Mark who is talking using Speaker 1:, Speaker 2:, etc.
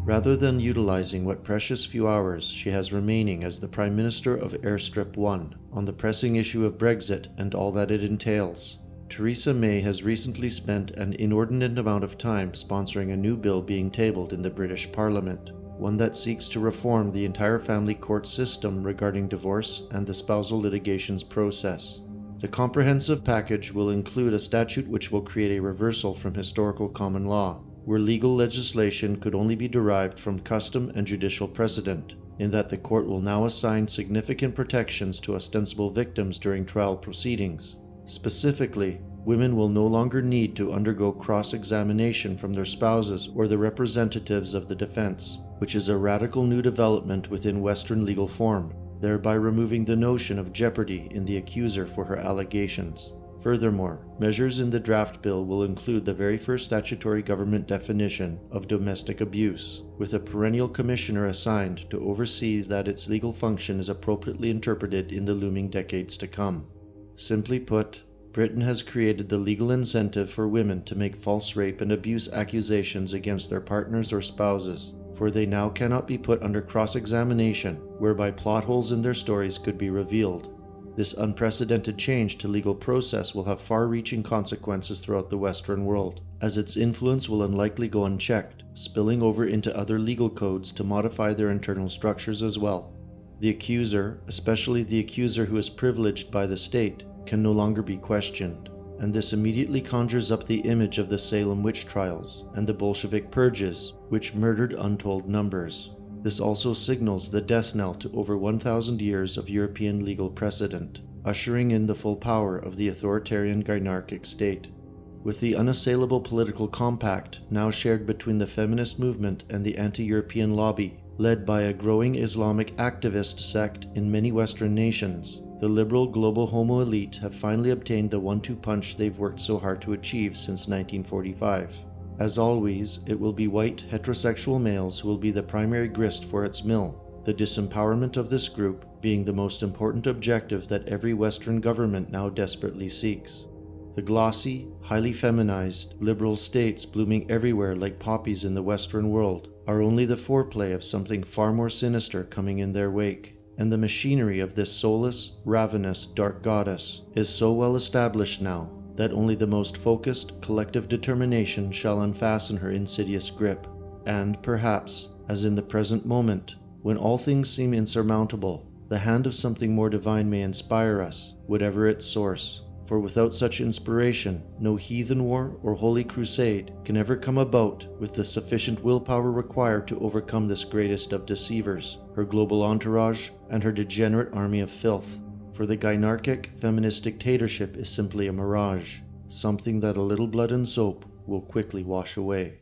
Speaker 1: Rather than utilizing what precious few hours she has remaining as the Prime Minister of Airstrip 1 on the pressing issue of Brexit and all that it entails, Theresa May has recently spent an inordinate amount of time sponsoring a new bill being tabled in the British Parliament, one that seeks to reform the entire family court system regarding divorce and the spousal litigations process. The comprehensive package will include a statute which will create a reversal from historical common law, where legal legislation could only be derived from custom and judicial precedent, in that the court will now assign significant protections to ostensible victims during trial proceedings. Specifically, women will no longer need to undergo cross-examination from their spouses or the representatives of the defense, which is a radical new development within Western legal form, thereby removing the notion of jeopardy in the accuser for her allegations. Furthermore, measures in the draft bill will include the very first statutory government definition of domestic abuse, with a perennial commissioner assigned to oversee that its legal function is appropriately interpreted in the looming decades to come. Simply put, Britain has created the legal incentive for women to make false rape and abuse accusations against their partners or spouses, for they now cannot be put under cross-examination, whereby plot holes in their stories could be revealed. This unprecedented change to legal process will have far-reaching consequences throughout the Western world, as its influence will unlikely go unchecked, spilling over into other legal codes to modify their internal structures as well. The accuser, especially the accuser who is privileged by the state, can no longer be questioned, and this immediately conjures up the image of the Salem witch trials and the Bolshevik purges, which murdered untold numbers. This also signals the death knell to over 1,000 years of European legal precedent, ushering in the full power of the authoritarian Gynarchic state. With the unassailable political compact now shared between the feminist movement and the anti-European lobby, led by a growing Islamic activist sect in many Western nations, the liberal Globohomo elite have finally obtained the 1-2 punch they've worked so hard to achieve since 1945. As always, it will be white, heterosexual males who will be the primary grist for its mill, the disempowerment of this group being the most important objective that every Western government now desperately seeks. The glossy, highly feminized, liberal states blooming everywhere like poppies in the Western world are only the foreplay of something far more sinister coming in their wake, and the machinery of this soulless, ravenous, dark goddess is so well established now that only the most focused, collective determination shall unfasten her insidious grip, and perhaps, as in the present moment, when all things seem insurmountable, the hand of something more divine may inspire us, whatever its source. For without such inspiration, no heathen war or holy crusade can ever come about with the sufficient willpower required to overcome this greatest of deceivers, her global entourage, and her degenerate army of filth. For the Gynarchic feminist dictatorship is simply a mirage, something that a little blood and soap will quickly wash away.